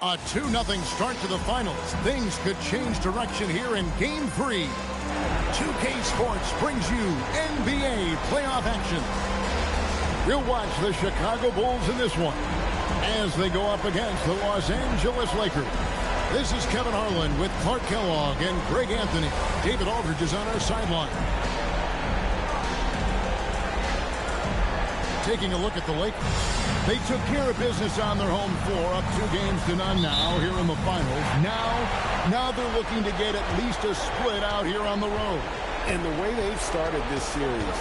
A 2-0 start to the finals. Things could change direction here in Game 3. 2K Sports brings you NBA playoff action. We'll watch the Chicago Bulls in this one as they go up against the Los Angeles Lakers. This is Kevin Harlan with Clark Kellogg and Greg Anthony. David Aldridge is on our sideline. Taking a look at the Lakers. They took care of business on their home floor, up 2-0 now here in the finals. Now they're looking to get at least a split out here on the road. And the way they've started this series,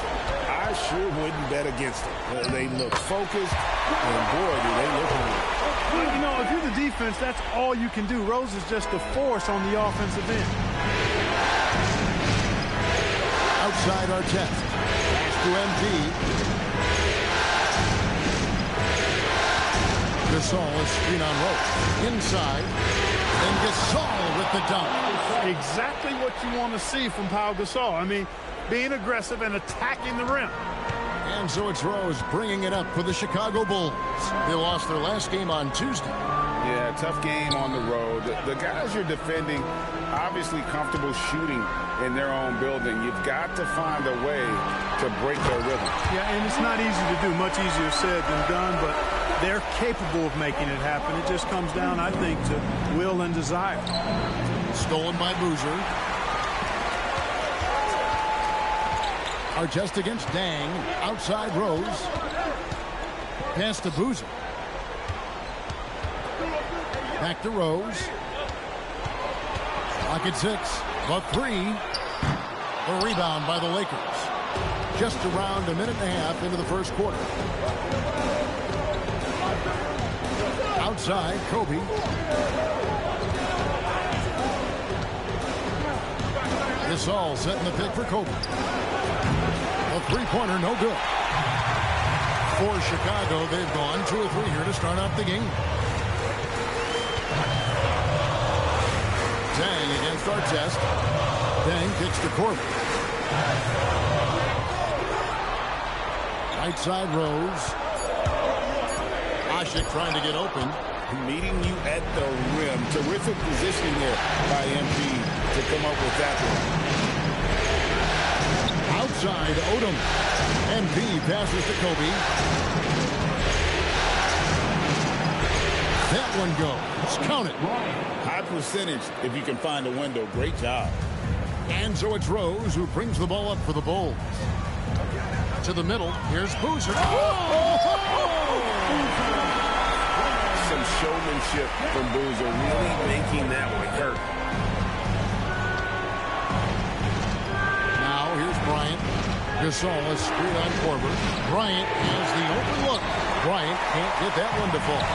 I sure wouldn't bet against them. They look focused, and boy, do they look hungry. Well, you know, if you're the defense, that's all you can do. Rose is just a force on the offensive end. Outside our test. Pass to MD. Gasol is screen on Rose. Inside. And Gasol with the dunk. Exactly what you want to see from Pau Gasol. I mean, being aggressive and attacking the rim. And so it's Rose bringing it up for the Chicago Bulls. They lost their last game on Tuesday. Yeah, tough game on the road. The guys you're defending, obviously comfortable shooting in their own building. You've got to find a way to break their rhythm. Yeah, and it's not easy to do. Much easier said than done, but they're capable of making it happen. It just comes down, I think, to will and desire. Stolen by Boozer. Artest against Dang. Outside Rose. Pass to Boozer. Back to Rose. Clock at 6. The 3. The rebound by the Lakers. Just around a minute and a half into the first quarter. Outside, Kobe. Gasol setting the pick for Kobe. A three-pointer, no good. For Chicago, they've gone 2 or 3 here to start off the game. Dang against Artest. Dang kicks to Corbin. Right side Rose. Ashik trying to get open. Meeting you at the rim. Terrific positioning there by MP to come up with that one. Outside Odom. MP passes to Kobe. That one goes. Count it. High percentage if you can find a window. Great job. And so it's Rose who brings the ball up for the Bulls. To the middle. Here's Boozer. Some showmanship from Boozer, really making that one hurt. Now here's Bryant. Gasol is screwed on Corbin. Bryant has the open look. Bryant can't get that one to fall.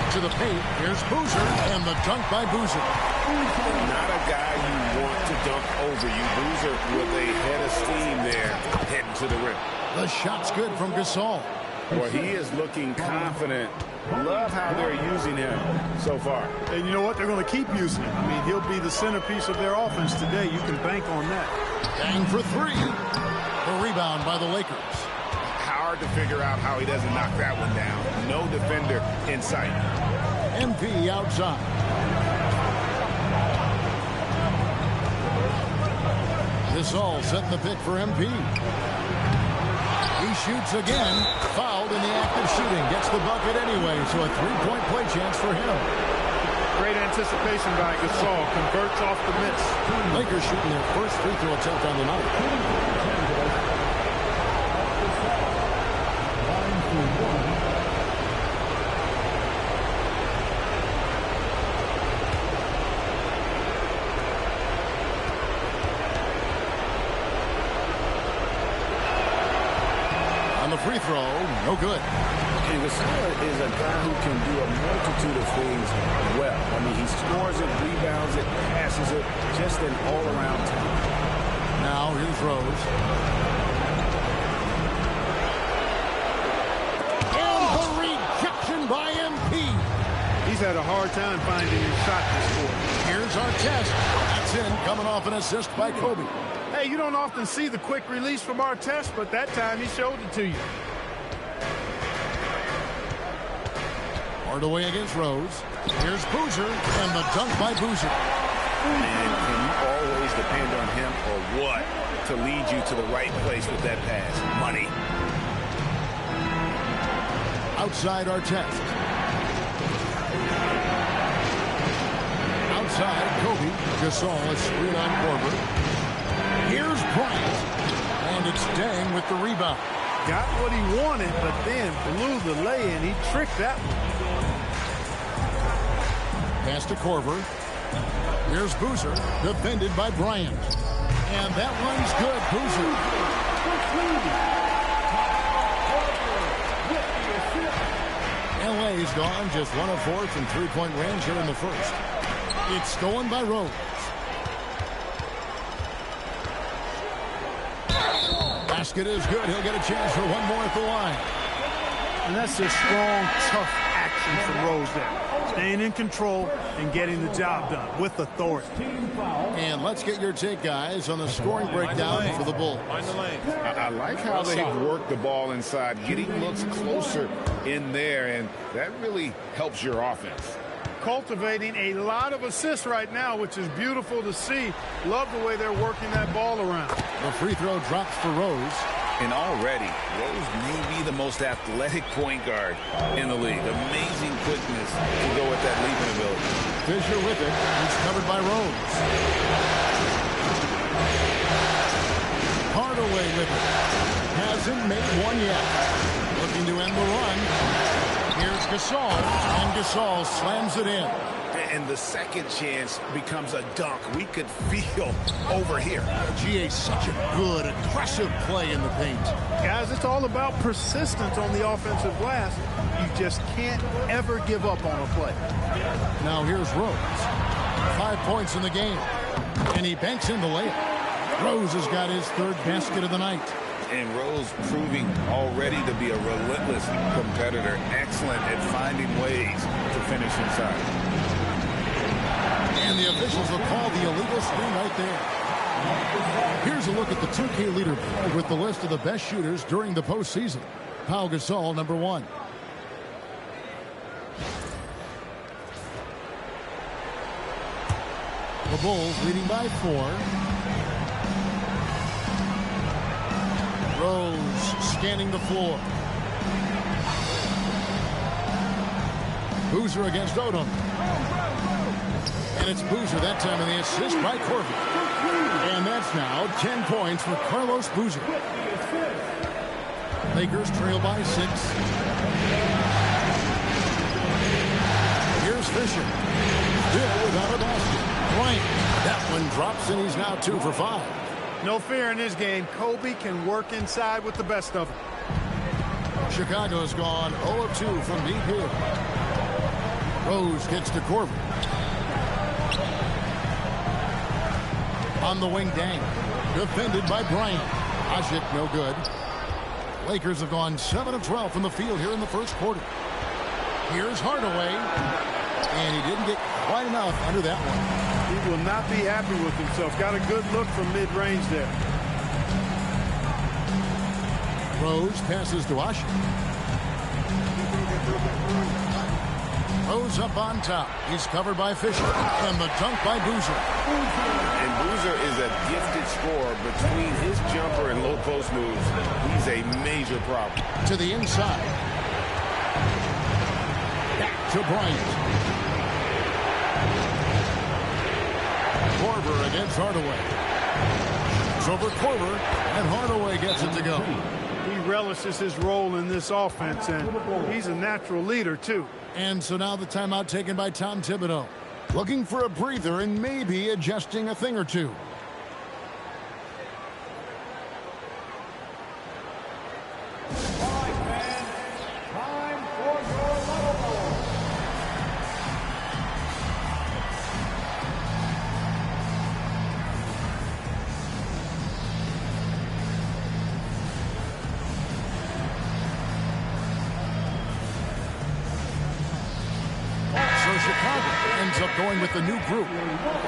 To the paint. Here's Boozer and the dunk by Boozer. Not a guy you want to dunk over you. Boozer with a head of steam there heading to the rim. The shot's good from Gasol. Well, he is looking confident. Love how they're using him so far. And you know what? They're going to keep using him. I mean, he'll be the centerpiece of their offense today. You can bank on that. Dang for 3. The rebound by the Lakers. Hard to figure out how he doesn't knock that one down. No defender in sight. MP outside. Gasol setting the pick for MP. He shoots again. Fouled in the act of shooting. Gets the bucket anyway, so a 3-point play chance for him. Great anticipation by Gasol. Converts off the miss. Lakers shooting their first free throw attempt on the night. Free throw, no good. And Gasol is a guy who can do a multitude of things well. I mean, he scores it, rebounds it, passes it, just an all-around talent. Now here's Rose. And the rejection by MP. He's had a hard time finding his shot this quarter. Here's Artest. That's in, coming off an assist by Kobe. Hey, you don't often see the quick release from Artest, but that time he showed it to you. Hardaway against Rose. Here's Boozer, and the dunk by Boozer. And can you always depend on him or what to lead you to the right place with that pass? Money. Outside Artest. Outside Kobe. Gasol is screen on Korver. Here's Bryant. And it's Deng with the rebound. Got what he wanted, but then blew the lay-in. He tricked that one. Pass to Korver. Here's Boozer, defended by Bryant. And that one's good, Boozer. LA's gone just 1 of 4 from three-point range here in the first. It's stolen by Rose. Basket is good. He'll get a chance for one more at the line. And that's a strong, tough action from Rose there. Staying in control and getting the job done with authority. And let's get your take, guys, on the scoring breakdown for the Bulls. I like how they've worked the ball inside, getting looks closer in there, and that really helps your offense. Cultivating a lot of assists right now, which is beautiful to see. Love the way they're working that ball around. The free throw drops for Rose. And already, Rose may be the most athletic point guard in the league. Amazing quickness to go with that leaping ability. Fisher with it. He's covered by Rose. Hardaway with it. Hasn't made one yet. Looking to end the run. Here's Gasol. And Gasol slams it in. And the second chance becomes a dunk. We could feel over here. GA, such a good, aggressive play in the paint. Guys, it's all about persistence on the offensive glass. You just can't ever give up on a play. Now here's Rose. 5 points in the game. And he banks in the layup. Rose has got his third basket of the night. And Rose proving already to be a relentless competitor. Excellent at finding ways to finish inside. And the officials will call the illegal screen right there. Here's a look at the 2K leaderboard with the list of the best shooters during the postseason. Pau Gasol, number 1. The Bulls leading by 4. Rose scanning the floor. Boozer against Odom. And it's Boozer that time, and the assist by Korver. And that's now 10 points for Carlos Boozer. Lakers trail by 6. Here's Fisher. Still without a basket. Bryant. That one drops, and he's now 2 for 5. No fear in this game. Kobe can work inside with the best of them. Chicago's gone 0 of 2 from deep here. Rose gets to Korver. On the wing, Deng. Defended by Bryant. Asik, no good. Lakers have gone 7 of 12 from the field here in the first quarter. Here's Hardaway. And he didn't get quite enough under that one. He will not be happy with himself. Got a good look from mid-range there. Rose passes to Asik. Rose up on top. He's covered by Fisher. And the dunk by Boozer. And Boozer is a gifted scorer. Between his jumper and low post moves, he's a major problem. To the inside. Back to Bryant. Korver against Hardaway. It's over Korver, and Hardaway gets it to go. He relishes his role in this offense, and he's a natural leader, too. And so now the timeout taken by Tom Thibodeau. Looking for a breather and maybe adjusting a thing or two. Chicago ends up going with the new group.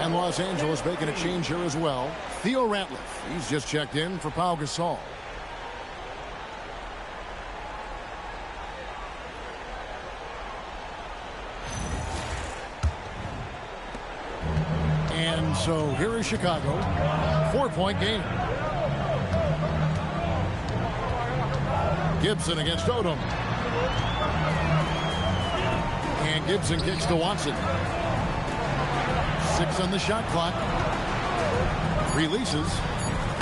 And Los Angeles making a change here as well. Theo Ratliff, he's just checked in for Pau Gasol. So here is Chicago. 4-point game. Gibson against Odom. And Gibson kicks to Watson. 6 on the shot clock. Releases.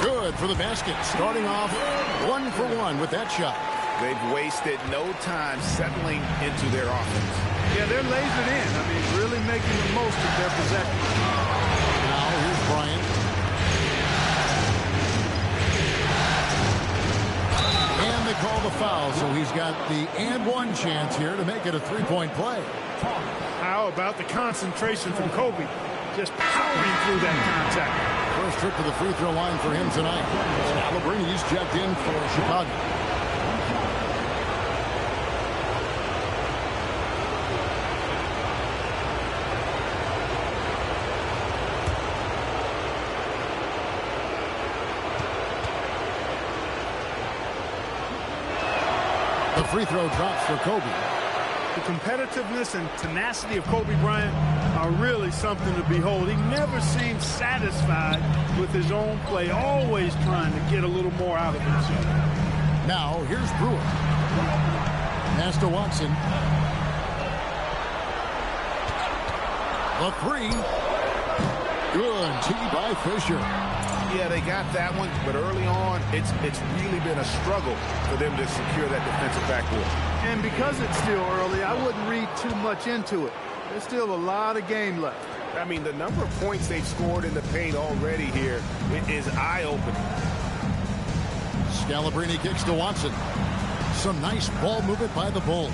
Good for the basket. Starting off 1 for 1 with that shot. They've wasted no time settling into their offense. Yeah, they're lasered in. I mean, really making the most of their possession. Now here's Bryant. And they call the foul, so he's got the and one chance here to make it a 3-point play. How about the concentration from Kobe? Just powering through that contact. First trip to the free throw line for him tonight. Scalabrini's checked in for Chicago. The free throw drops for Kobe. The competitiveness and tenacity of Kobe Bryant are really something to behold. He never seems satisfied with his own play, always trying to get a little more out of himself. Now, here's Brewer. Pass to Watson. The three. Good tee by Fisher. Yeah, they got that one, but early on, it's really been a struggle for them to secure that defensive backboard. And because it's still early, I wouldn't read too much into it. There's still a lot of game left. I mean, the number of points they've scored in the paint already here is eye-opening. Scalabrini kicks to Watson. Some nice ball movement by the Bulls.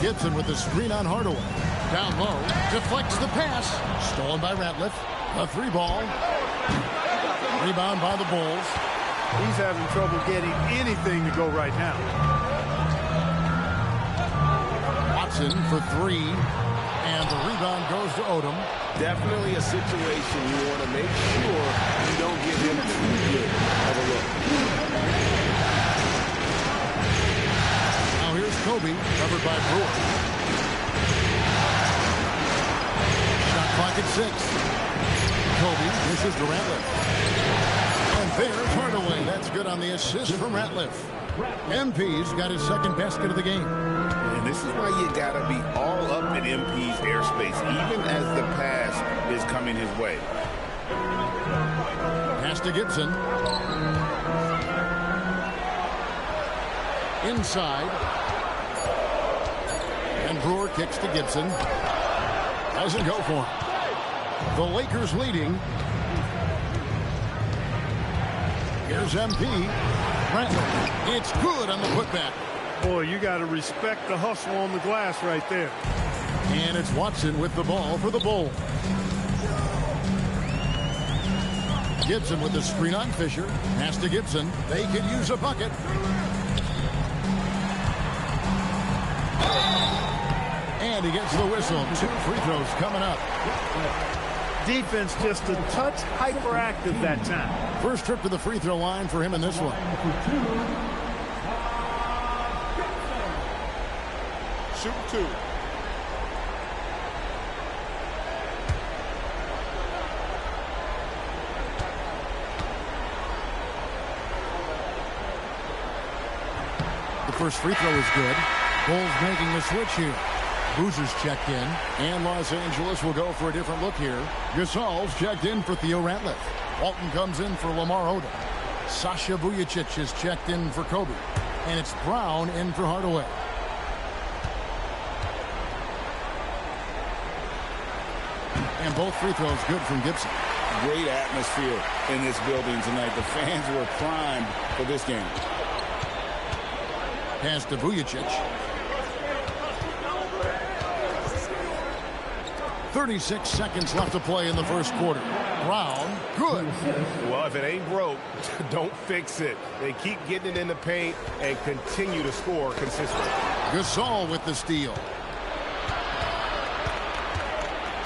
Gibson with the screen on Hardaway. Down low, deflects the pass. Stolen by Ratliff. A 3-ball. Rebound by the Bulls. He's having trouble getting anything to go right now. Watson for 3. And the rebound goes to Odom. Definitely a situation you want to make sure you don't give him too good of a look. Now here's Kobe, covered by Brewer. Shot clock at 6. Kobe misses to Ratliff. And there's Hardaway. That's good on the assist from Ratliff. MP's got his second basket of the game. And this is why you got to be all up in MP's airspace, even as the pass is coming his way. Pass to Gibson. Inside. And Brewer kicks to Gibson. Doesn't go for him. The Lakers leading. Here's MP. Ratliff. It's good on the putback. Boy, you got to respect the hustle on the glass right there. And it's Watson with the ball for the Bulls. Gibson with the screen on Fisher. Pass to Gibson. They could use a bucket. And he gets the whistle. 2 free throws coming up. Defense just a touch hyperactive that time. First trip to the free throw line for him in this one. Shoot 2. The first free throw is good. Bulls making the switch here. Boozer's checked in, and Los Angeles will go for a different look here. Gasol's checked in for Theo Ratliff. Walton comes in for Lamar Odom. Sasha Vujacic is checked in for Kobe. And it's Brown in for Hardaway. And both free throws good from Gibson. Great atmosphere in this building tonight. The fans were primed for this game. Pass to Vujacic. 36 seconds left to play in the first quarter. Brown, good. Well, if it ain't broke, don't fix it. They keep getting it in the paint and continue to score consistently. Gasol with the steal.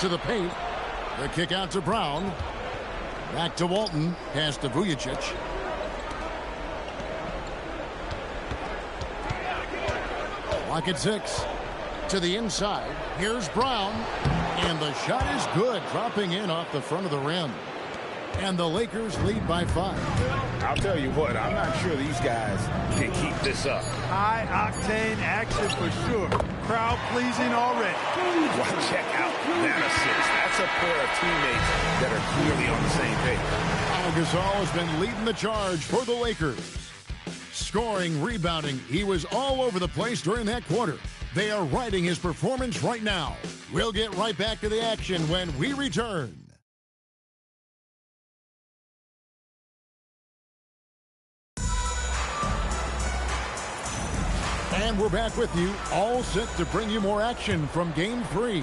To the paint. The kick out to Brown. Back to Walton. Pass to Vujacic. Clock at 6. To the inside. Here's Brown. And the shot is good, dropping in off the front of the rim. And the Lakers lead by 5. I'll tell you what, I'm not sure these guys can keep this up. High-octane action for sure. Crowd pleasing already. Well, check out that assist. That's a pair of teammates that are clearly on the same page. Gasol has been leading the charge for the Lakers. Scoring, rebounding, he was all over the place during that quarter. They are riding his performance right now. We'll get right back to the action when we return. And we're back with you, all set to bring you more action from Game 3.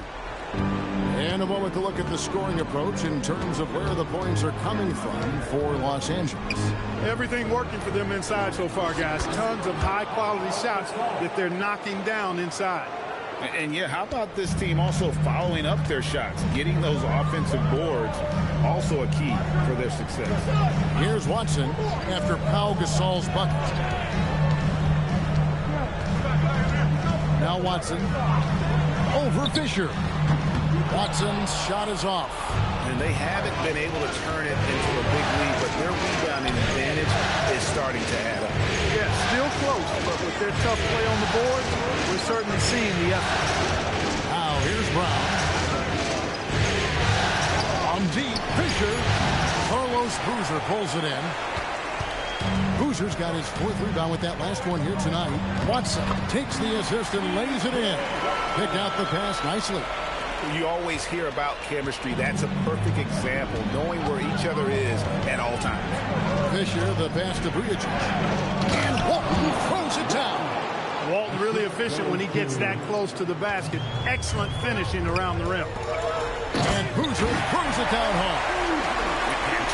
And a moment to look at the scoring approach in terms of where the points are coming from for Los Angeles. Everything working for them inside so far, guys. Tons of high-quality shots that they're knocking down inside. And yeah, how about this team also following up their shots? Getting those offensive boards, also a key for their success. Here's Watson after Pau Gasol's bucket. Now Watson over Fisher. Watson's shot is off. And they haven't been able to turn it into a big lead, but their rebounding advantage is starting to add up. Yeah, still close, but with their tough play on the board, we're certainly seeing the effort. Now here's Brown. On deep, Fisher. Carlos Boozer pulls it in. Boozer's got his 4th rebound with that last one here tonight. Watson takes the assist and lays it in. Picked out the pass nicely. You always hear about chemistry. That's a perfect example, knowing where each other is at all times. Fisher, the pass to Vujacic. And Walton throws it down. Walton really efficient when he gets that close to the basket. Excellent finishing around the rim. And Boozer throws it down home.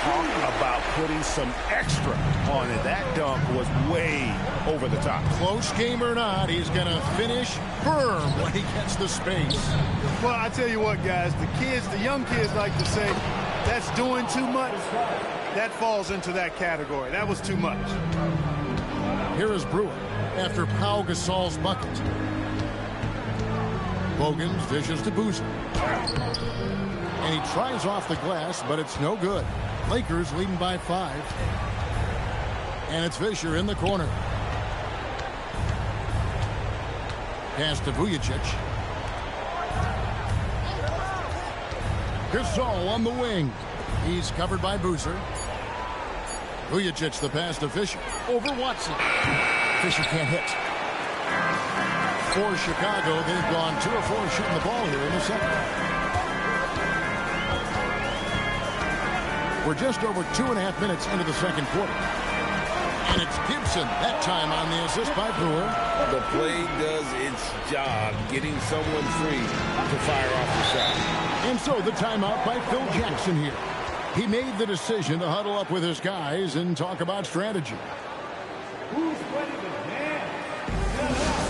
Talk about putting some extra on it. That dunk was way over the top. Close game or not, he's going to finish firm when he gets the space. Well, I tell you what, guys, the young kids like to say, that's doing too much. That falls into that category. That was too much. Here is Brewer after Pau Gasol's bucket. Bogans dishes to Boozer. And he tries off the glass, but it's no good. Lakers leading by 5. And it's Fisher in the corner. Pass to Vujacic. Gasol on the wing. He's covered by Boozer. Vujacic the pass to Fisher. Over Watson. Fisher can't hit. For Chicago, they've gone 2 of 4 shooting the ball here in the second. We're just over 2.5 minutes into the second quarter. And it's Gibson, that time on the assist by Brewer. The play does its job, getting someone free to fire off the shot. And so the timeout by Phil Jackson here. He made the decision to huddle up with his guys and talk about strategy. Who's ready to dance?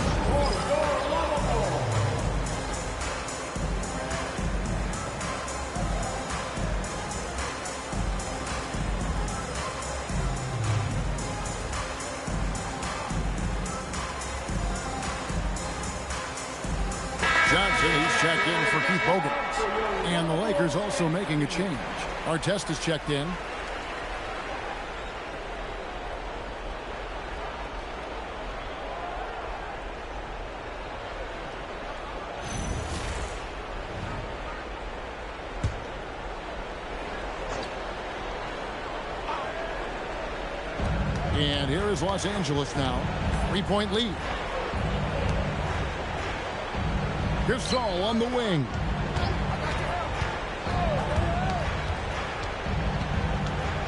Johnson, he's checked in for Keith Bogans. And the Lakers also making a change. Artest is checked in. And here is Los Angeles now. 3-point lead. Gasol on the wing.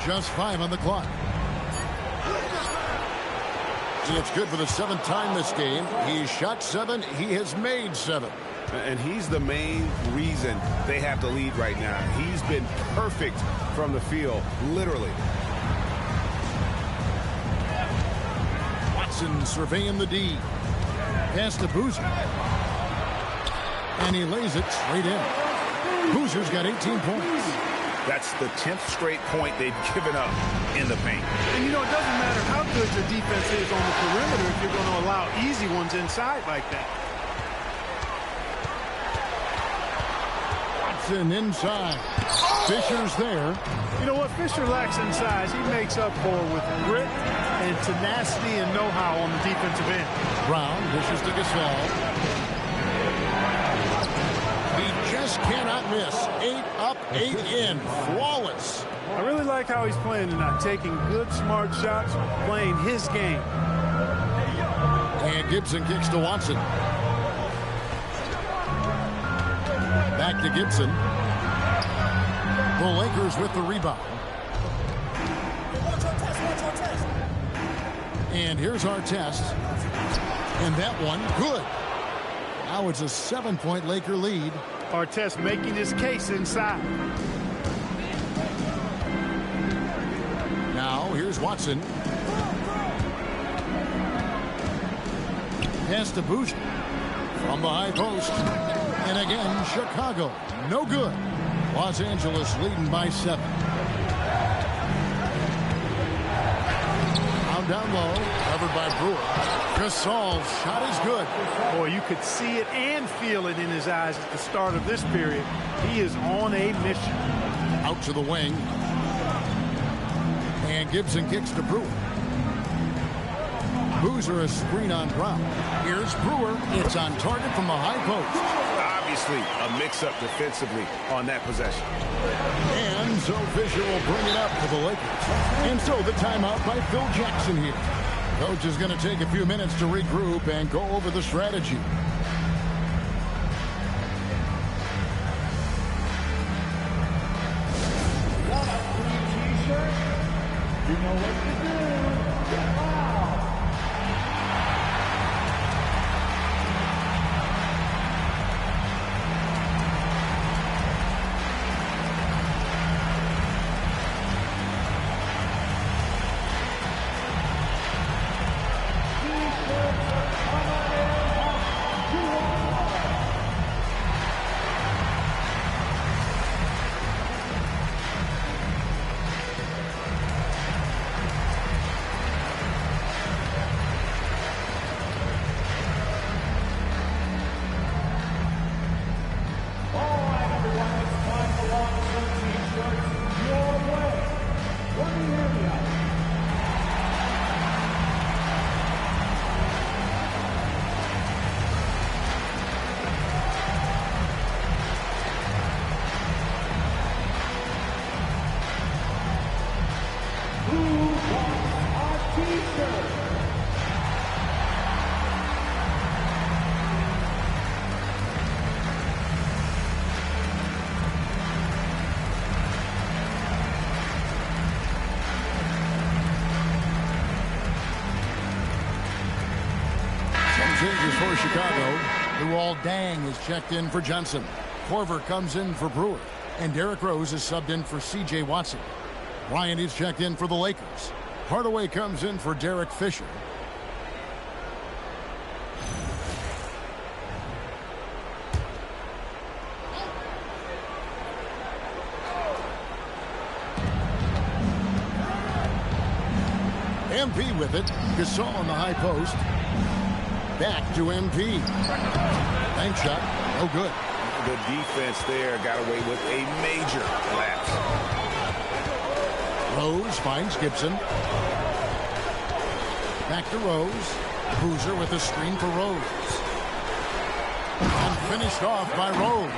Just 5 on the clock. And it's good for the 7th time this game. He's shot 7. He has made 7. And he's the main reason they have the lead right now. He's been perfect from the field, literally. Watson surveying the D. Pass to Boozer. And he lays it straight in. Boozer's got 18 points. That's the 10th straight point they've given up in the paint. And, you know, it doesn't matter how good your defense is on the perimeter if you're going to allow easy ones inside like that. Jackson inside. Fisher's there. You know what Fisher lacks in size, he makes up for with grit and tenacity and know-how on the defensive end. Brown dishes to Gasol. He just cannot miss. 8 up, 8 in. Flawless. I really like how he's playing tonight, taking good, smart shots, playing his game. And Gibson kicks to Watson. Back to Gibson. The Lakers with the rebound. And here's Artest. And that one, good. Now it's a 7-point Laker lead. Artest making his case inside. Now here's Watson. Pass to Boozer. From the high post. And again, Chicago. No good. Los Angeles leading by 7. Down low, covered by Brewer. Gasol's shot is good. Boy, you could see it and feel it in his eyes at the start of this period. He is on a mission. Out to the wing. And Gibson kicks to Brewer. Boozer a screen on Brown. Here's Brewer. It's on target from the high post. Obviously, a mix-up defensively on that possession. And so Fisher will bring it up to the Lakers. And so the timeout by Phil Jackson here. Coach is going to take a few minutes to regroup and go over the strategy. You know what to do. Changes for Chicago. Luol Deng is checked in for Johnson. Korver comes in for Brewer. And Derrick Rose is subbed in for C.J. Watson. Ryan is checked in for the Lakers. Hardaway comes in for Derek Fisher. MP with it. Gasol on the high post. Back to MP. Bank shot. No good. The defense there got away with a major lapse. Rose finds Gibson. Back to Rose. Boozer with a screen for Rose. And finished off by Rose.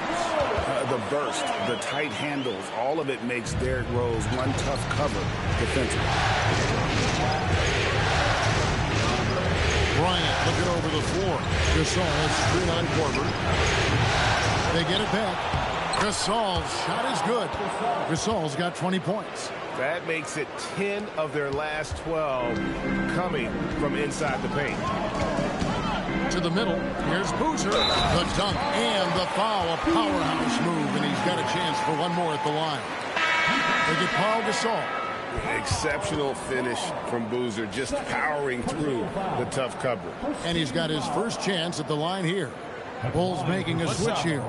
The burst, the tight handles, all of it makes Derrick Rose one tough cover defensively. Bryant looking over the floor. Gasol screen on Korver. They get it back. Gasol's shot is good. Gasol's got 20 points. That makes it 10 of their last 12 coming from inside the paint. To the middle. Here's Boozer. The dunk and the foul. A powerhouse move, and he's got a chance for one more at the line. They get Paul Gasol. Exceptional finish from Boozer, just powering through the tough cover. And he's got his first chance at the line here. Bulls making a switch here.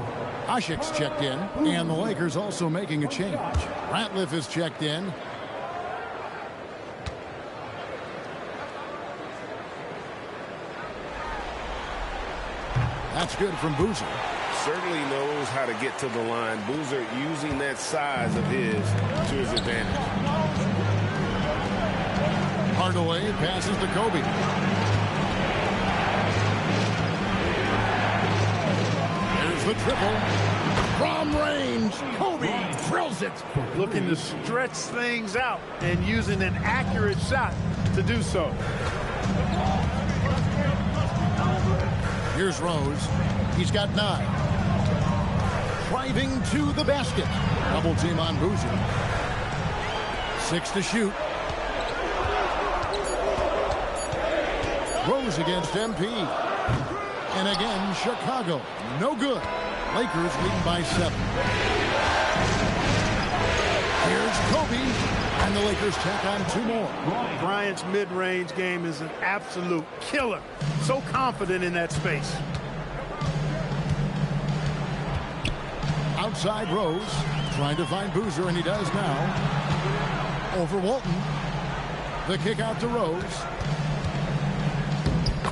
Ashik's checked in, and the Lakers also making a change. Ratliff is checked in. That's good from Boozer. certainly knows how to get to the line. Boozer using that size of his to his advantage. Hardaway passes to Kobe. There's the triple. From range, Kobe drills it. Looking to stretch things out and using an accurate shot to do so. Here's Rose. He's got 9. Driving to the basket. Double team on Boozer. 6 to shoot. Rose against MP. And again, Chicago. No good. Lakers leading by 7. Here's Kobe. And the Lakers tack on 2 more. Bryant's mid-range game is an absolute killer. So confident in that space. Outside Rose. Trying to find Boozer, and he does now. Over Walton. The kick out to Rose.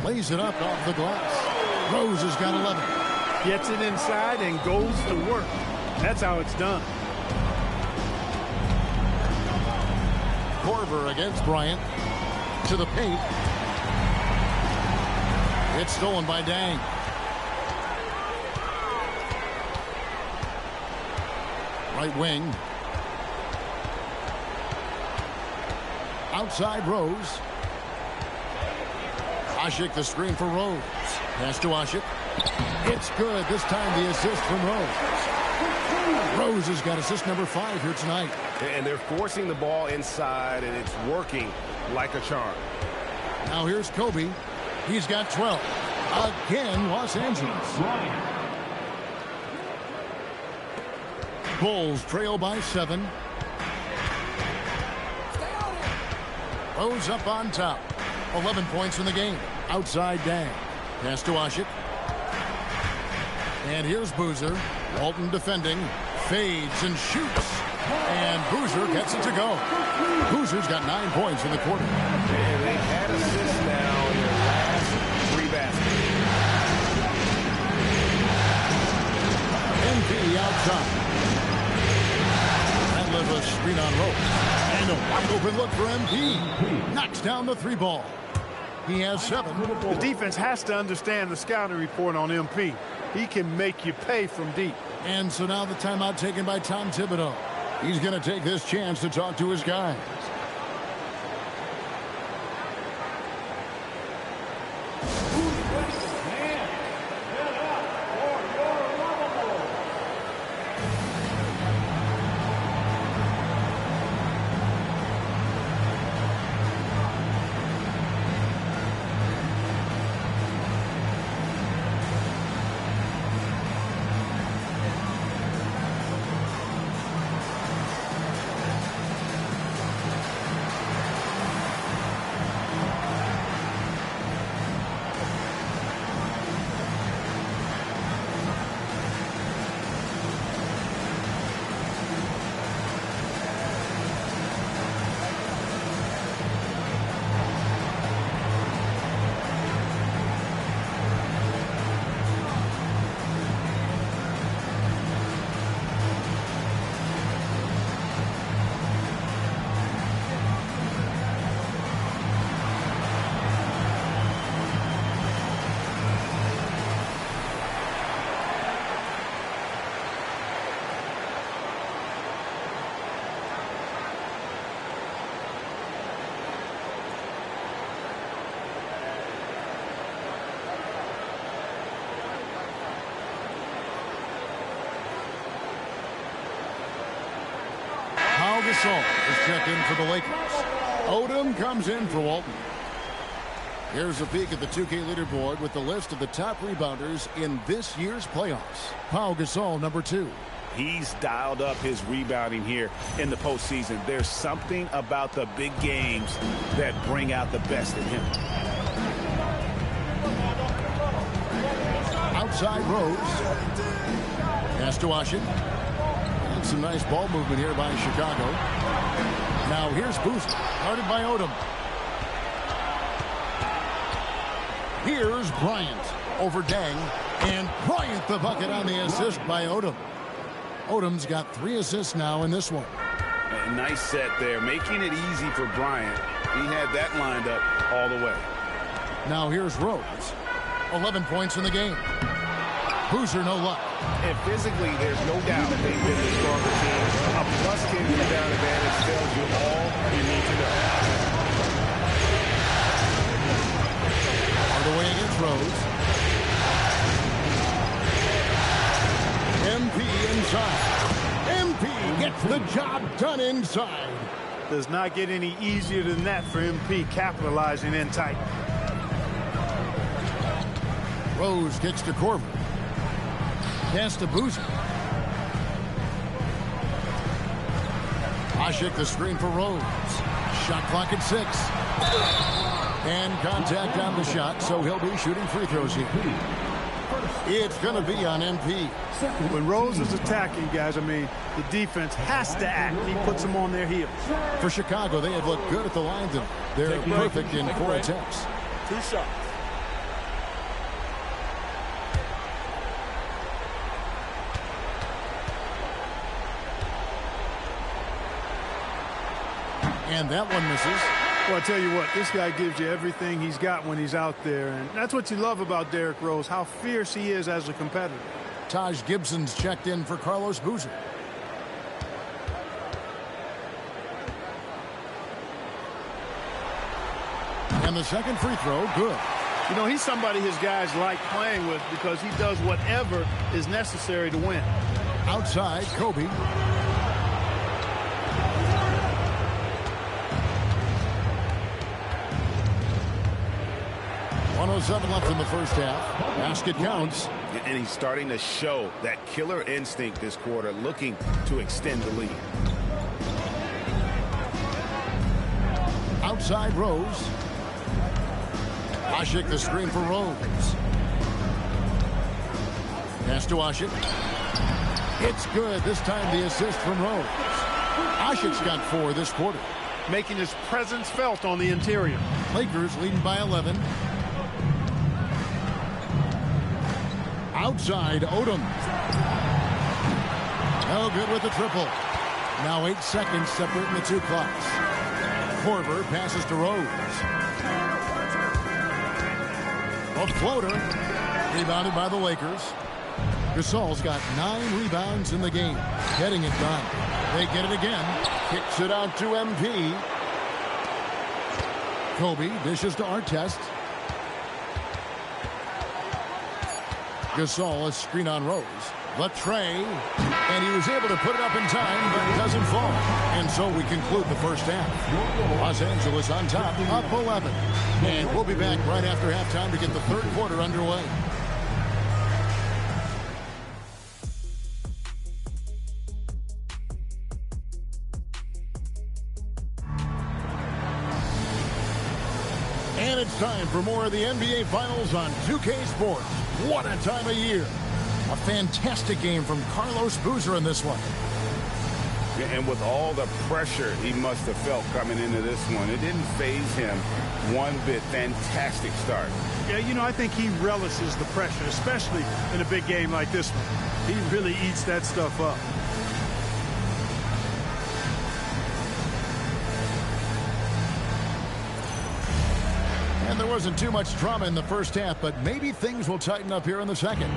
Lays it up off the glass. Rose has got 11. Gets it inside and goes to work. That's how it's done. Corver against Bryant. To the paint. It's stolen by Dang. Right wing. Outside Rose. Ashik the screen for Rose. Pass to Ashik. It's good. This time the assist from Rose. Rose has got assist number 5 here tonight. And they're forcing the ball inside, and it's working like a charm. Now here's Kobe. He's got 12. Again, Los Angeles. Bulls trail by 7. Rose up on top. 11 points in the game. Outside Dang. Pass to Ashik. And here's Boozer. Walton defending. Fades and shoots. And Boozer gets it to go. Boozer's got 9 points in the quarter. And they've had assists now in their last 3 baskets. MP outside. That led a screen on Rose. And a wide open look for MP. Knocks down the 3 ball. He has 7. The defense has to understand the scouting report on MP. He can make you pay from deep. And so now the timeout taken by Tom Thibodeau. He's going to take this chance to talk to his guys. Gasol is checked in for the Lakers. Odom comes in for Walton. Here's a peek at the 2K leaderboard with the list of the top rebounders in this year's playoffs. Pau Gasol, number 2. He's dialed up his rebounding here in the postseason. There's something about the big games that bring out the best in him. Outside Rose. Pass to Washington. And some nice ball movement here by Chicago. Now here's Boozer, guarded by Odom. Here's Bryant over Dang. And Bryant the bucket on the assist by Odom. Odom's got 3 assists now in this one. A nice set there, making it easy for Bryant. He had that lined up all the way. Now here's Rose. 11 points in the game. Boozer no luck. And physically, there's no doubt they've been the stronger team. A plus 10 rebound advantage tells you all you need to know. All the way against Rose. MP inside. MP gets the job done inside. Does not get any easier than that for MP capitalizing in tight. Rose kicks to Corbin. Pass to Boozer. Ashik the screen for Rose. Shot clock at 6. And contact on the shot, so he'll be shooting free throws here. It's going to be on MP. When Rose is attacking, guys, I mean, the defense has to act. He puts them on their heels. For Chicago, they have looked good at the line. They're perfect in 4 attempts. 2 shots. And that one misses. Well, I tell you what, this guy gives you everything he's got when he's out there. And that's what you love about Derrick Rose, how fierce he is as a competitor. Taj Gibson's checked in for Carlos Boozer. And the second free throw, good. You know, he's somebody his guys like playing with because he does whatever is necessary to win. Outside, Kobe. 107 left in the first half. Basket counts. And he's starting to show that killer instinct this quarter, looking to extend the lead. Outside Rose. Ashik the screen for Rose. Pass to Ashik. It's good. This time the assist from Rose. Ashik's got 4 this quarter. Making his presence felt on the interior. Lakers leading by 11. Outside, Odom. No good with the triple. Now 8 seconds separating the 2 clocks. Korver passes to Rose. A floater. Rebounded by the Lakers. Gasol's got 9 rebounds in the game. Getting it done. They get it again. Kicks it out to MP. Kobe dishes to Artest. Gasol, a screen on Rose. Latrey, and he was able to put it up in time, but it doesn't fall. And so we conclude the first half. Los Angeles on top, up 11. And we'll be back right after halftime to get the third quarter underway. And it's time for more of the NBA Finals on 2K Sports. What a time of year. A fantastic game from Carlos Boozer in this one. And with all the pressure he must have felt coming into this one, it didn't faze him one bit. Fantastic start. Yeah, you know, I think he relishes the pressure, especially in a big game like this one. He really eats that stuff up. And there wasn't too much drama in the first half, but maybe things will tighten up here in the second.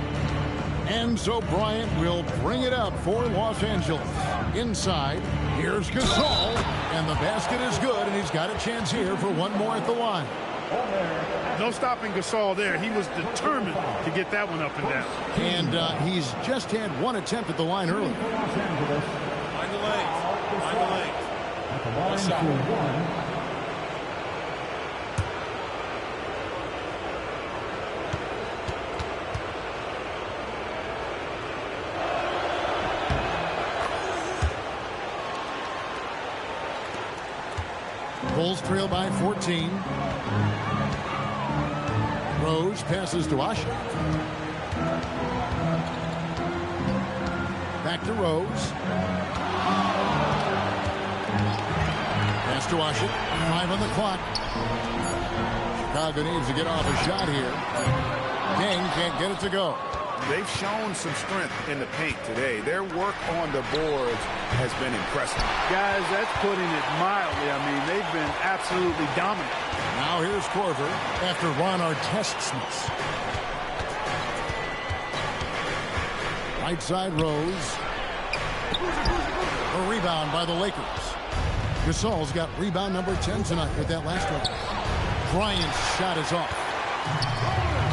And so Bryant will bring it up for Los Angeles. Inside, here's Gasol, and the basket is good, and he's got a chance here for one more at the line. No stopping Gasol there. He was determined to get that one up and down. And he's just had 1 attempt at the line early. Find the lane. Find the lane. One shot. Bulls trail by 14. Rose passes to Ashik. Back to Rose. Pass to Ashik. 5 on the clock. Chicago needs to get off a shot here. Dang can't get it to go. They've shown some strength in the paint today. Their work on the boards has been impressive. Guys, that's putting it mildly. I mean, they've been absolutely dominant. Now here's Korver after Ron Artest's miss. Right side Rose. A rebound by the Lakers. Gasol's got rebound number 10 tonight with that last one. Bryant's shot is off.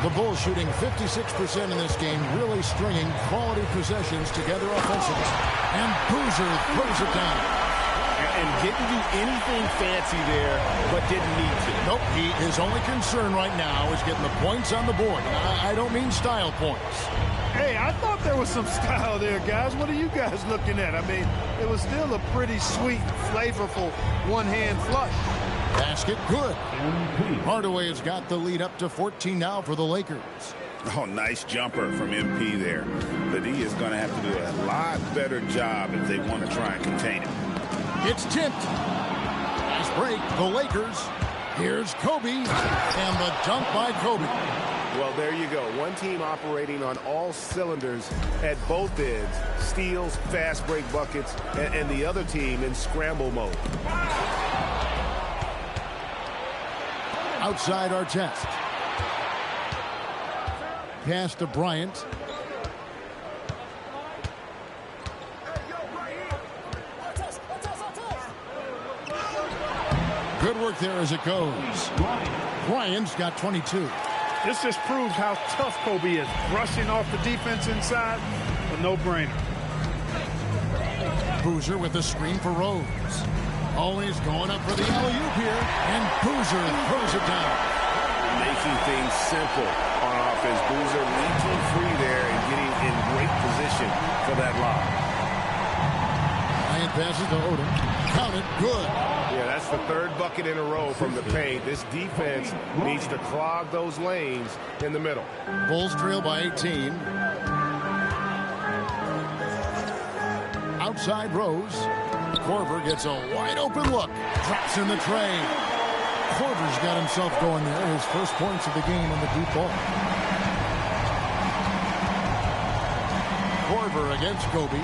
The Bulls shooting 56% in this game, really stringing quality possessions together offensively. And Boozer throws it down. And didn't do anything fancy there, but didn't need to. Nope, his only concern right now is getting the points on the board. I don't mean style points. Hey, I thought there was some style there, guys. What are you guys looking at? I mean, it was still a pretty sweet, flavorful one-hand flush. Basket good. Hardaway has got the lead up to 14 now for the Lakers. Oh, nice jumper from MP there. But he is going to have to do a lot better job if they want to try and contain him. It's tipped. Nice break. The Lakers. Here's Kobe. And the dunk by Kobe. Well, there you go. One team operating on all cylinders at both ends. Steals, fast break buckets, and the other team in scramble mode. Outside Artest. Pass to Bryant. Good work there as it goes. Bryant's got 22. This just proves how tough Kobe is. Rushing off the defense inside, a no-brainer. Boozer with the screen for Rose. Always going up for the alley-oop here, and Boozer throws it down. Making things simple on offense. Boozer reaching free there and getting in great position for that lob. Bryant passes to Odom. Count it, good. Yeah, that's the third bucket in a row from the paint. This defense needs to clog those lanes in the middle. Bulls trail by 18. Outside Rose. Korver gets a wide open look. Drops in the tray. Korver's got himself going there. His first points of the game on the deep ball. Korver against Kobe.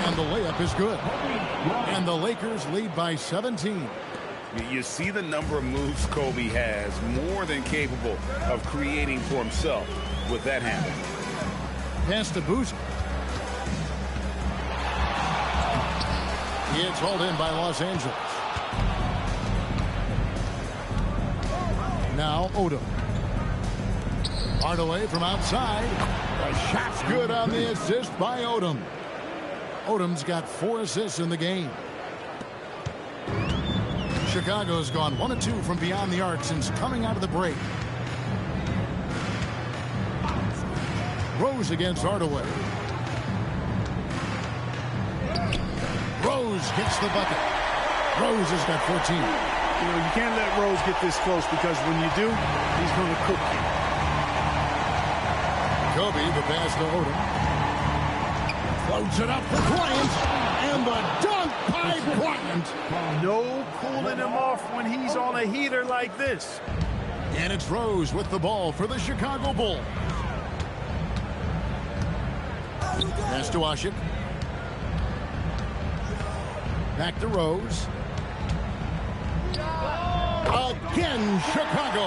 And the layup is good. And the Lakers lead by 17. You see the number of moves Kobe has, more than capable of creating for himself with that handle. Pass to Boozer. It's hauled in by Los Angeles. Now Odom. Hardaway from outside. The shot's good on the assist by Odom. Odom's got 4 assists in the game. Chicago's gone 1 of 2 from beyond the arc since coming out of the break. Rose against Hardaway. Rose gets the bucket. Rose has got 14. You know, you can't let Rose get this close because when you do, he's going to cook you. Kobe, the pass to Odom. Floats it up for Bryant. And the dunk by Bryant. No cooling him off when he's on a heater like this. And it's Rose with the ball for the Chicago Bulls. Pass to Ashik. Back to Rose. Again, Chicago.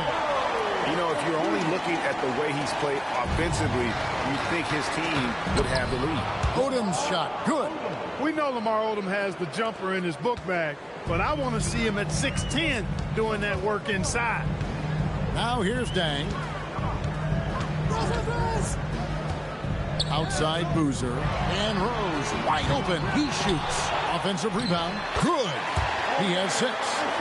You know, if you're only looking at the way he's played offensively, you think his team would have the lead. Odom's shot, good. We know Lamar Odom has the jumper in his book bag, but I want to see him at 6'10" doing that work inside. Now here's Dang. Outside Boozer. And Rose wide open. He shoots. Offensive rebound. Good. He has 6.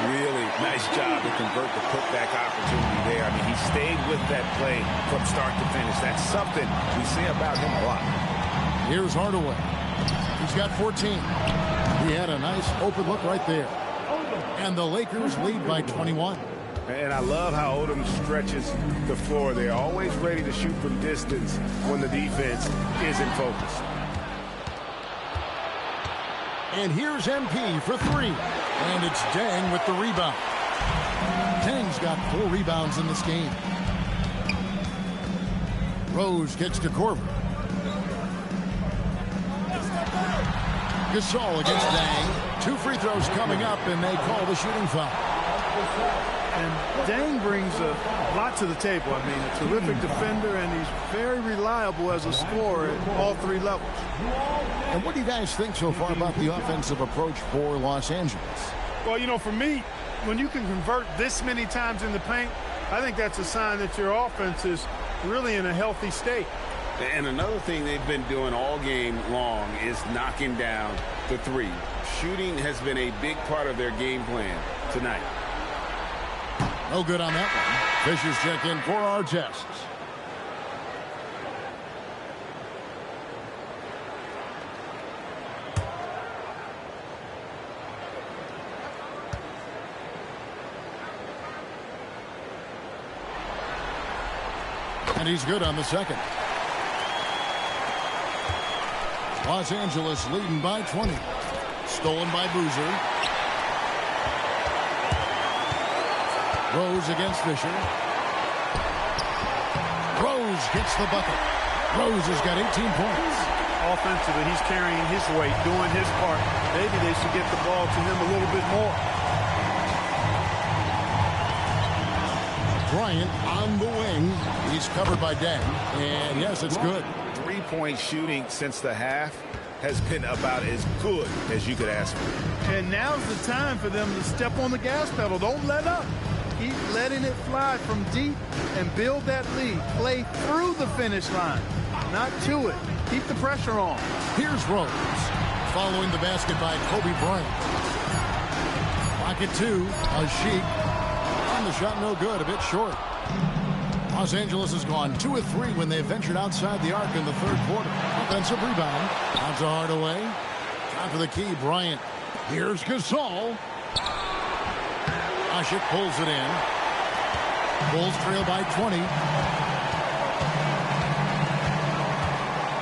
Really nice job to convert the putback opportunity there. I mean, he stayed with that play from start to finish. That's something we say about him a lot. Here's Hardaway. He's got 14. He had a nice open look right there. And the Lakers lead by 21. And I love how Odom stretches the floor. They're always ready to shoot from distance when the defense is in focus. And here's MP for 3. And it's Dang with the rebound. Dang's got 4 rebounds in this game. Rose gets to Corver. Gasol against Dang. 2 free throws coming up, and they call the shooting foul. And Dang brings a lot to the table. I mean, a terrific defender, and he's very reliable as a scorer at all 3 levels. And what do you guys think so far about the offensive approach for Los Angeles? Well, you know, for me, when you can convert this many times in the paint, I think that's a sign that your offense is really in a healthy state. And another thing they've been doing all game long is knocking down the 3. Shooting has been a big part of their game plan tonight. No good on that one. Fisher's check in for our tests. And he's good on the second. Los Angeles leading by 20. Stolen by Boozer. Rose against Fisher. Rose gets the bucket. Rose has got 18 points. Offensively, he's carrying his weight, doing his part. Maybe they should get the ball to him a little bit more. Bryant on the wing. He's covered by Dang. And yes, it's good. 3-point shooting since the half has been about as good as you could ask for. And now's the time for them to step on the gas pedal. Don't let up. Keep letting it fly from deep and build that lead. Play through the finish line, not to it. Keep the pressure on. Here's Rose. Following the basket by Kobe Bryant. Pocket 2. A Sheik. On the shot, no good. A bit short. Los Angeles has gone 2 of 3 when they ventured outside the arc in the 3rd quarter. Offensive rebound. Out to Hardaway. Top of the key, Bryant. Here's Gasol. Ashik pulls it in. Bulls trail by 20.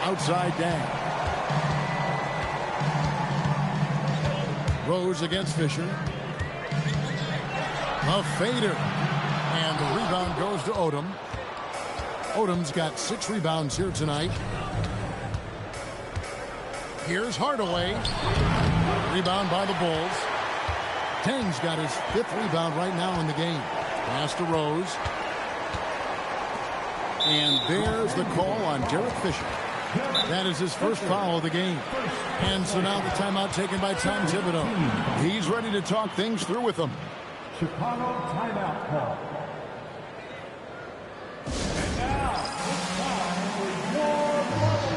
Outside Dang. Rose against Fisher. A fader. And the rebound goes to Odom. Odom's got 6 rebounds here tonight. Here's Hardaway. Rebound by the Bulls. Tang's got his 5th rebound right now in the game. Pass to Rose. And there's the call on Derek Fisher. That is his first foul of the game. And so now the timeout taken by Tom Thibodeau. He's ready to talk things through with them. Chicago timeout call. And now, it's time for your bubble.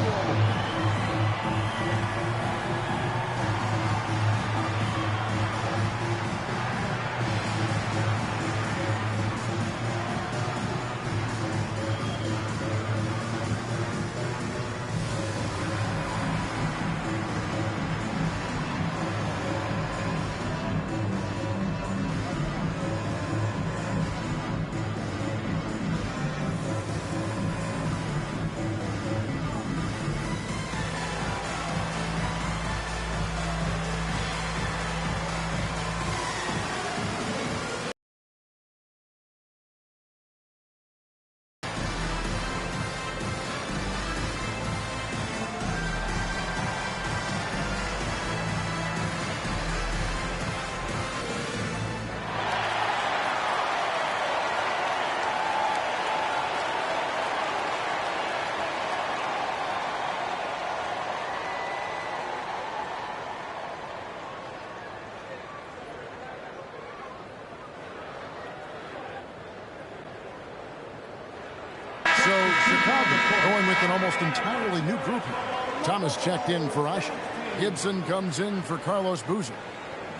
So Chicago going with an almost entirely new group here. Thomas checked in for Ashik. Gibson comes in for Carlos Boozer.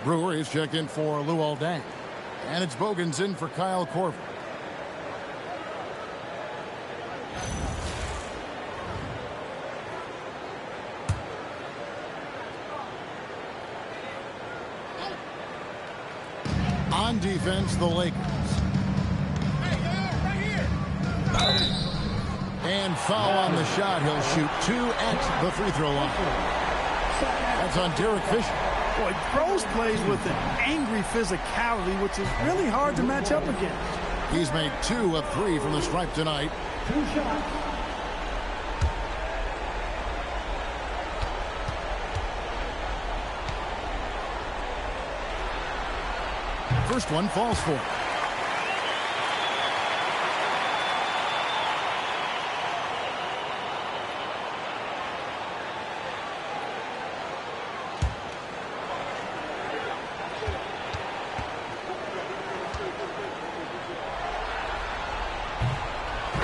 Brewer is checked in for Luol Deng. And it's Bogans in for Kyle Korver. On defense, the Lakers. And foul on the shot. He'll shoot 2 at the free throw line. That's on Derek Fisher. Boy, Rose plays with an angry physicality, which is really hard to match up against. He's made 2 of 3 from the stripe tonight. 2 shots. First one falls for him.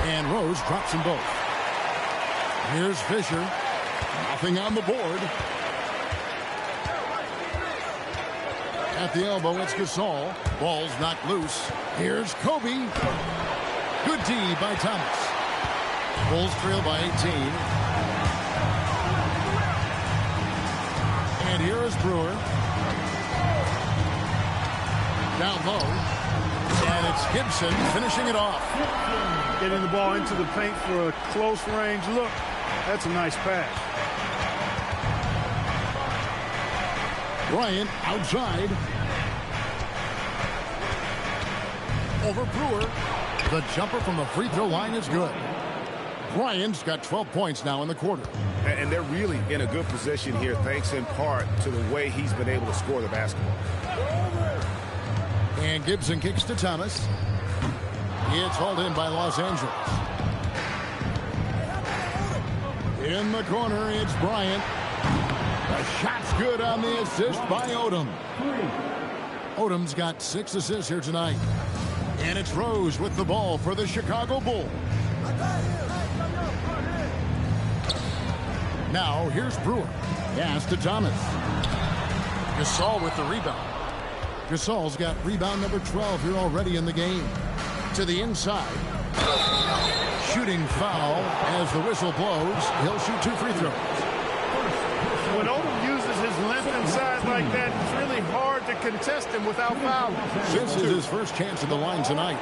And Rose drops them both. Here's Fisher. Nothing on the board. At the elbow, it's Gasol. Ball's knocked loose. Here's Kobe. Good D by Thomas. Bulls trail by 18. And here is Brewer. Down low. And it's Gibson finishing it off. Getting the ball into the paint for a close range look. That's a nice pass. Bryant outside. Over Brewer. The jumper from the free throw line is good. Bryant's got 12 points now in the quarter. And they're really in a good position here, thanks in part to the way he's been able to score the basketball. And Gibson kicks to Thomas. It's hauled in by Los Angeles. In the corner, it's Bryant. The shot's good on the assist by Odom. Odom's got 6 assists here tonight. And it's Rose with the ball for the Chicago Bulls. Now, here's Brewer. Pass to Thomas. Gasol with the rebound. Gasol's got rebound number 12 here already in the game. To the inside. Shooting foul as the whistle blows. He'll shoot 2 free throws. When Odom uses his length inside like that, it's really hard to contest him without fouling. This is his first chance at the line tonight.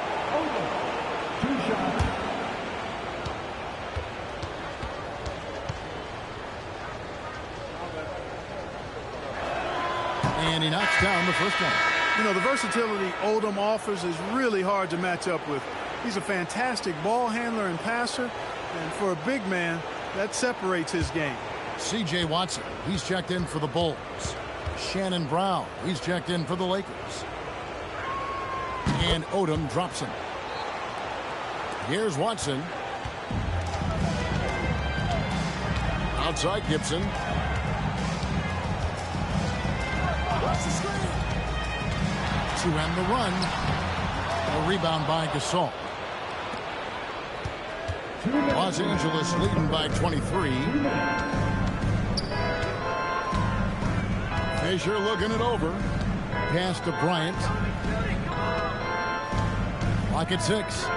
And he knocks down the first one. You know, the versatility Odom offers is really hard to match up with. He's a fantastic ball handler and passer, and for a big man, that separates his game. C.J. Watson, he's checked in for the Bulls. Shannon Brown, he's checked in for the Lakers. And Odom drops him. Here's Watson. Outside Gibson. To end the run. A rebound by Gasol. Los Angeles leading by 23. Fisher looking it over. Pass to Bryant. Clock at 6.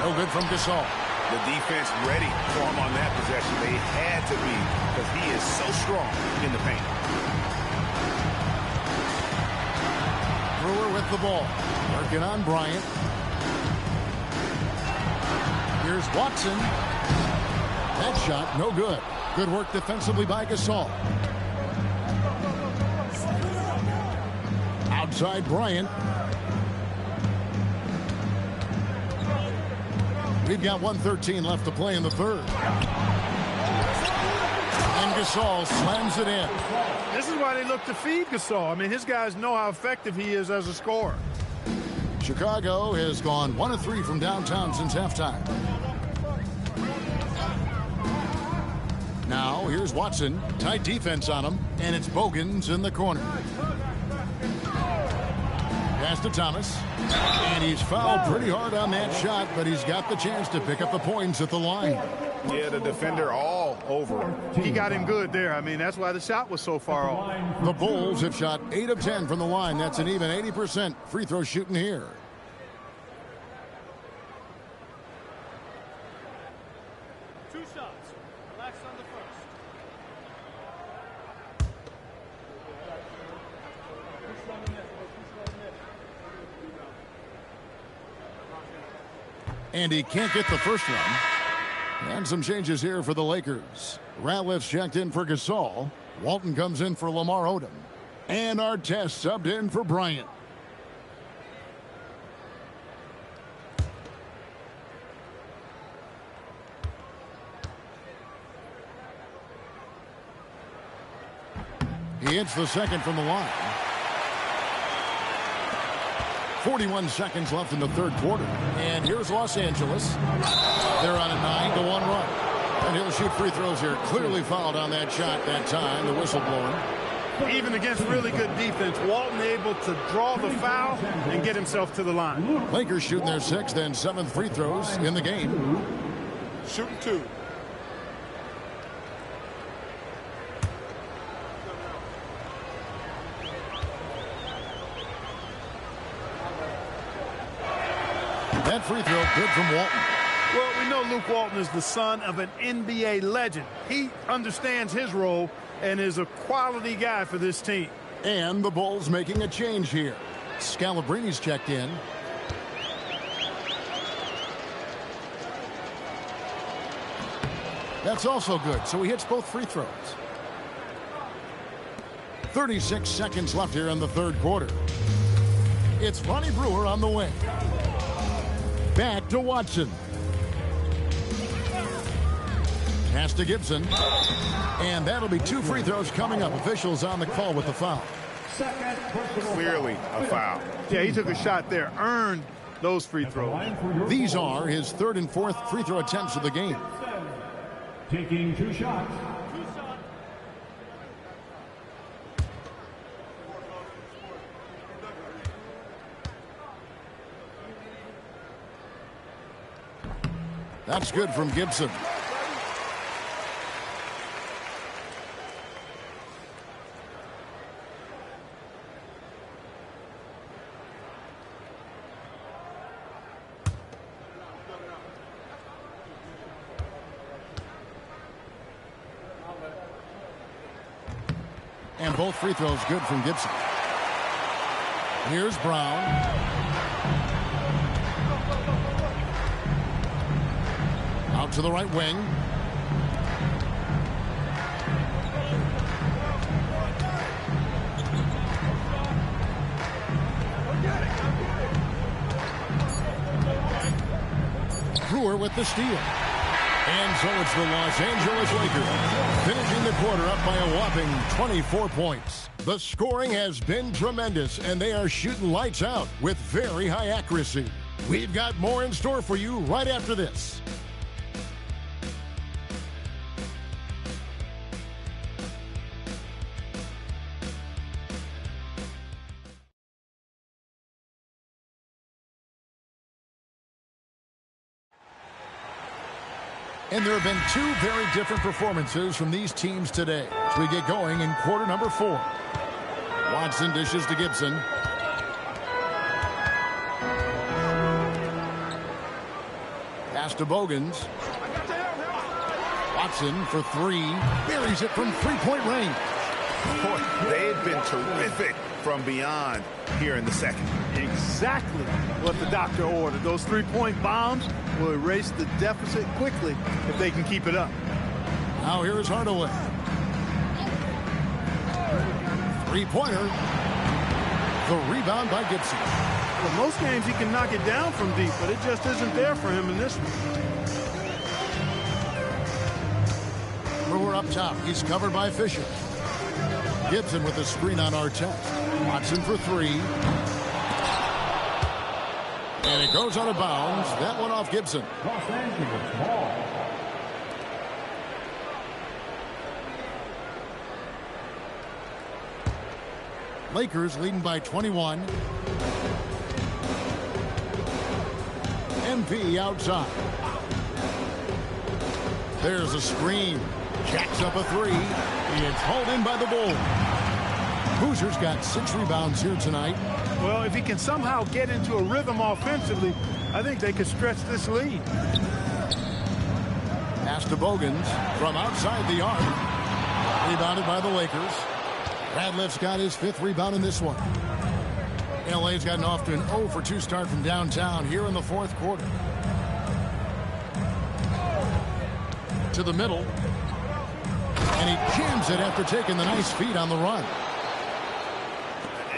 No good from Gasol. The defense ready for him on that possession. They had to be, because he is so strong in the paint. Brewer with the ball. Working on Bryant. Here's Watson. That shot, no good. Good work defensively by Gasol. Outside Bryant. We've got 1:13 left to play in the third. And Gasol slams it in. This is why they look to feed Gasol. I mean, his guys know how effective he is as a scorer. Chicago has gone 1 of 3 from downtown since halftime. Now, here's Watson. Tight defense on him, and it's Bogans in the corner. Pass to Thomas. And he's fouled pretty hard on that shot, but he's got the chance to pick up the points at the line. Yeah, the defender all over him. He got him good there. I mean, that's why the shot was so far off. The Bulls have shot 8 of 10 from the line. That's an even 80% free throw shooting here. Two shots. Relax on the first. And he can't get the first one. And some changes here for the Lakers. Ratliff's checked in for Gasol. Walton comes in for Lamar Odom. And Artest subbed in for Bryant. He hits the second from the line. 41 seconds left in the third quarter. And here's Los Angeles. They're on a 9-1 run. And he'll shoot free throws here. Clearly fouled on that shot that time. The whistle blowing. Even against really good defense, Walton able to draw the foul and get himself to the line. Lakers shooting their 6th and 7th free throws in the game. Shooting 2. That free throw good from Walton. Well, we know Luke Walton is the son of an NBA legend. He understands his role and is a quality guy for this team. And the Bulls making a change here. Scalabrini's checked in. That's also good, so he hits both free throws. 36 seconds left here in the third quarter. It's Ronnie Brewer on the way. Back to Watson. Pass to Gibson. And that'll be 2 free throws coming up. Officials on the call with the foul. Clearly a foul. Yeah, he took a shot there, earned those free throws. These are his 3rd and 4th free throw attempts of the game. Taking 2 shots. That's good from Gibson. And both free throws good from Gibson. Here's Brown. Out to the right wing. Brewer with the steal. And so it's the Los Angeles Lakers finishing the quarter up by a whopping 24 points. The scoring has been tremendous, and they are shooting lights out with very high accuracy. We've got more in store for you right after this. And there have been 2 very different performances from these teams today as we get going in quarter number 4. Watson dishes to Gibson. Pass to Bogans. Watson for 3. Buries it from 3-point range. Boy, they have been terrific from beyond here in the second. Exactly what the doctor ordered. Those 3-point bombs will erase the deficit quickly if they can keep it up. Now here's Hardaway. 3-pointer. The rebound by Gibson. Well, most games he can knock it down from deep, but it just isn't there for him in this one. Brewer up top. He's covered by Fisher. Gibson with a screen on Artest. Watson for 3. And it goes out of bounds. That one off Gibson. Los Angeles ball. Lakers leading by 21. MP outside. There's a screen. Jacks up a 3. It's hauled in by the Bulls. Hoosiers got 6 rebounds here tonight. Well, if he can somehow get into a rhythm offensively, I think they could stretch this lead. Pass to Bogans from outside the arc. Rebounded by the Lakers. Radliff's got his 5th rebound in this one. LA's gotten off to an 0-for-2 start from downtown here in the 4th quarter. To the middle. And he jams it after taking the nice feed on the run.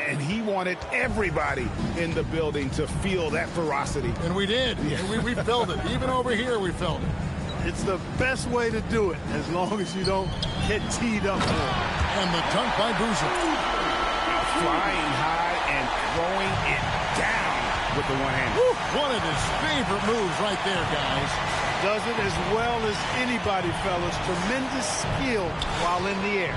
And he wanted everybody in the building to feel that ferocity. And we did. And we felt it. Even over here, we felt it. It's the best way to do it, as long as you don't get teed up for it. And the dunk by Boozer. Flying high and throwing it down with the one-hand. One of his favorite moves right there, guys. Does it as well as anybody, fellas. Tremendous skill while in the air.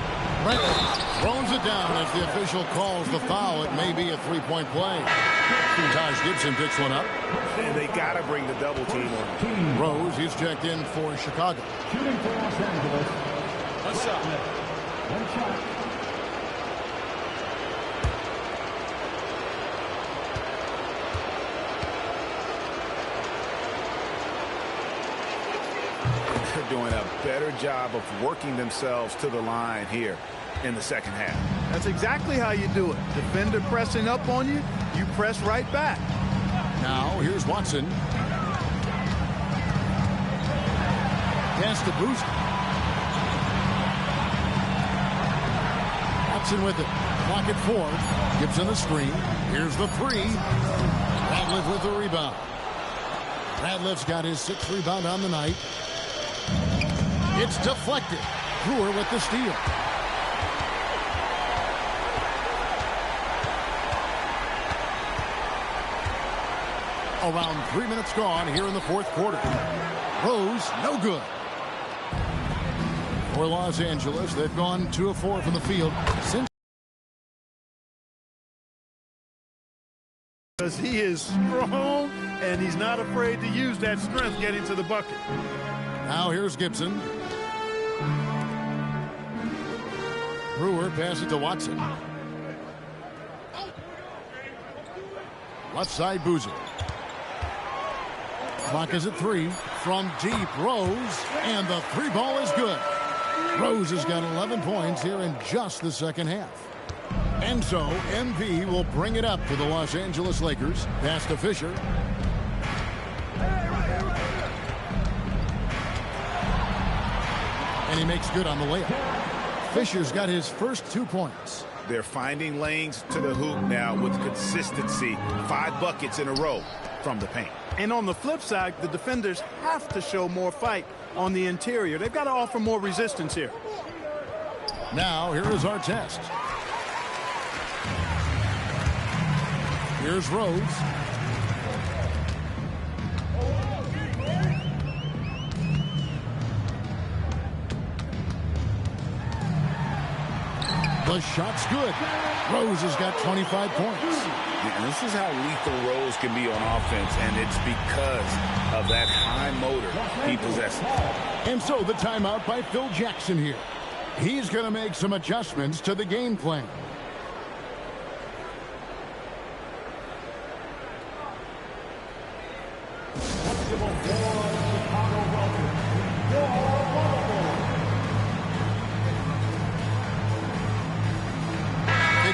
Throws it down as the official calls the foul. It may be a three-point play. Taj Gibson picks one up. And they got to bring the double team on. Rose, he's checked in for Chicago. Shooting for Los Angeles. What's up? One shot. They're doing a better job of working themselves to the line here in the second half. That's exactly how you do it. Defender pressing up on you, you press right back. Now, here's Watson. Pass to Boozer. Watson with it. Clock at 4. Gibson the screen. Here's the 3. Radliff with the rebound. Radliff's got his 6th rebound on the night. It's deflected. Brewer with the steal. Around 3 minutes gone here in the fourth quarter. Rose, no good. For Los Angeles, they've gone 2 of 4 from the field since. Because he is strong, and he's not afraid to use that strength getting to the bucket. Now here's Gibson. Brewer passes it to Watson. Left side, Boozer. Clock is at 3. From deep, Rose. And the 3 ball is good. Rose has got 11 points here in just the second half. And so, MP will bring it up to the Los Angeles Lakers. Pass to Fisher. And he makes good on the layup. Fisher's got his first 2 points. They're finding lanes to the hoop now with consistency. 5 buckets in a row from the paint. And on the flip side, the defenders have to show more fight on the interior. They've got to offer more resistance here. Now, here is our test. Here's Rose. The shot's good. Rose has got 25 points. And this is how lethal Rose can be on offense, and it's because of that high motor he possesses. And so the timeout by Phil Jackson here. He's going to make some adjustments to the game plan.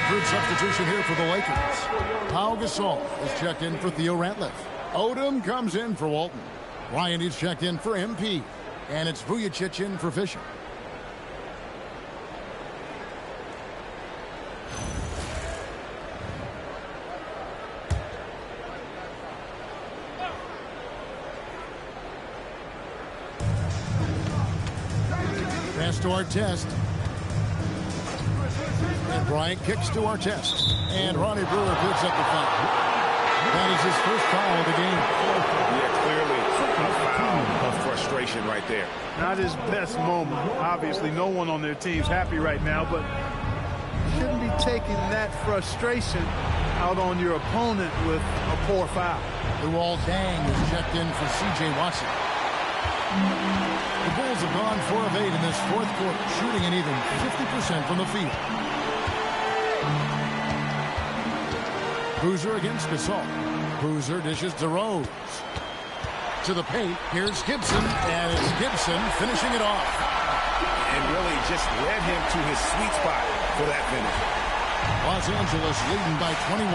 Group substitution here for the Lakers. Pau Gasol is checked in for Theo Ratliff. Odom comes in for Walton. Ryan is checked in for MP. And it's Vujicic in for Fisher. Pass to our test. And Bryant kicks to our test. And Ronnie Brewer picks up the foul. That is his first foul of the game. Yeah, clearly a foul of frustration right there. Not his best moment. Obviously, no one on their team's happy right now, but you shouldn't be taking that frustration out on your opponent with a poor foul. Luol Deng is checked in for C.J. Watson. The Bulls have gone 4 of 8 in this fourth quarter, shooting an even 50% from the field. Boozer against Gasol. Boozer dishes to Rose. To the paint, here's Gibson, and it's Gibson finishing it off. And really just led him to his sweet spot for that finish. Los Angeles leading by 21.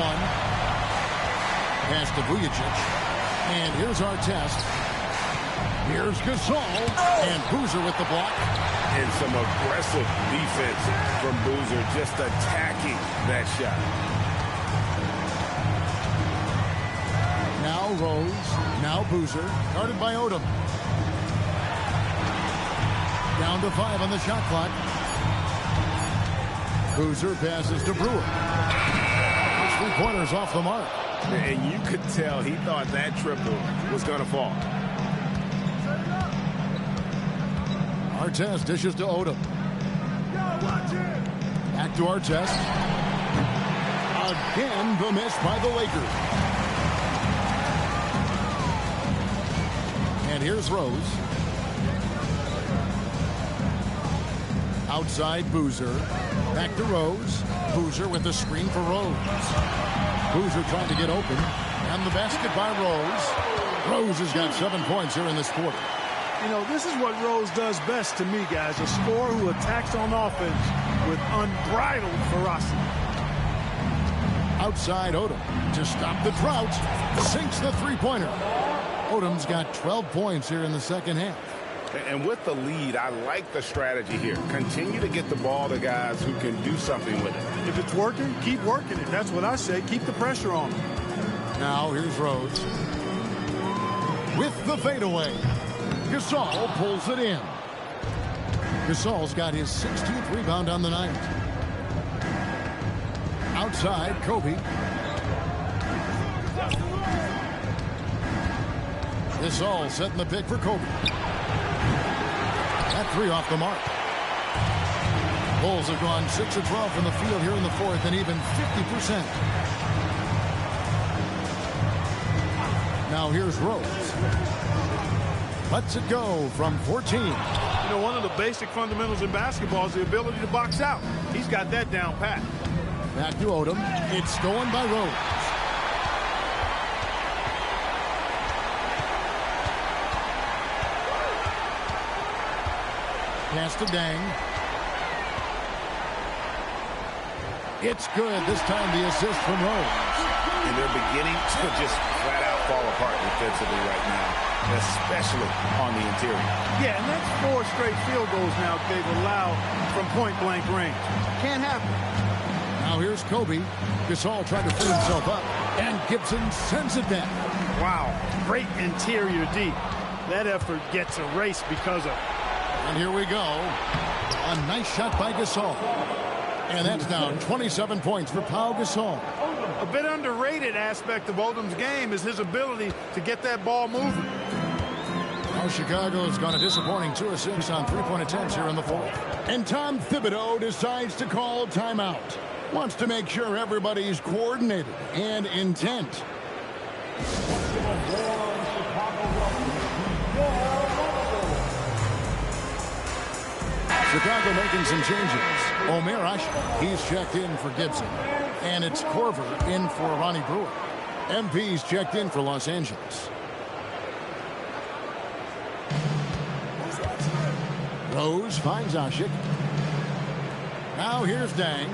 Pass to Vujicic. And here's our test. Here's Gasol, and Boozer with the block. And some aggressive defense from Boozer, just attacking that shot. Now Rose, now Boozer, guarded by Odom. Down to 5 on the shot clock. Boozer passes to Brewer. First 3 pointers off the mark. And you could tell he thought that triple was going to fall. Artest dishes to Odom. Back to Artest. Again, the miss by the Lakers. And here's Rose. Outside Boozer. Back to Rose. Boozer with the screen for Rose. Boozer trying to get open. And the basket by Rose. Rose has got 7 points here in this quarter. You know, this is what Rose does best to me, guys. A scorer who attacks on offense with unbridled ferocity. Outside Odom to stop the drought. Sinks the three-pointer. Odom's got 12 points here in the second half. And with the lead, I like the strategy here. Continue to get the ball to guys who can do something with it. If it's working, keep working it. That's what I say. Keep the pressure on him. Now here's Rose. With the fadeaway. Gasol pulls it in. Gasol's got his 16th rebound on the night. Outside, Kobe. Gasol setting the pick for Kobe. That three off the mark. Bulls have gone 6 of 12 from the field here in the fourth and even 50%. Now here's Rose. Lets it go from 14. You know, one of the basic fundamentals in basketball is the ability to box out. He's got that down pat. Back to Odom. It's stolen by Rose. Pass to Dang. It's good. This time the assist from Rose. And they're beginning to just flat out fall apart defensively right now, especially on the interior. Yeah, and that's 4 straight field goals now they've allowed from point-blank range. Can't happen. Now here's Kobe. Gasol tried to free himself up, and Gibson sends it back. Wow, great interior D. That effort gets erased because of... And here we go. A nice shot by Gasol. And that's now 27 points for Pau Gasol. A bit underrated aspect of Odom's game is his ability to get that ball moving. Now Chicago's gone a disappointing 2 of 6 on three-point attempts here in the fourth. And Tom Thibodeau decides to call timeout. Wants to make sure everybody's coordinated and intent. Chicago making some changes. Omer Asher, he's checked in for Gibson. And it's Corver in for Ronnie Brewer. MP's checked in for Los Angeles. Rose finds Asher. Now here's Dang.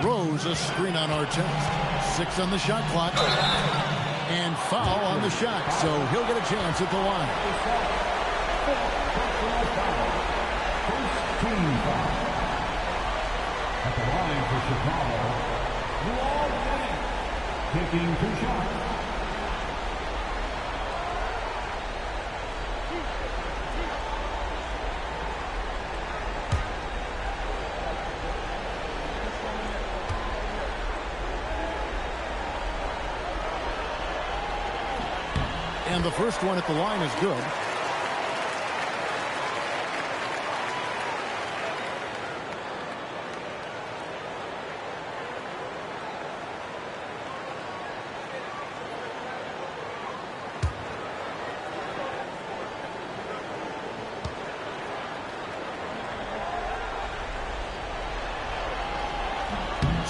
Rose a screen on Artest. 6 on the shot clock. And foul on the shot, so he'll get a chance at the line. At the line for Chicago, LAL taking 2 shots. And the first one at the line is good.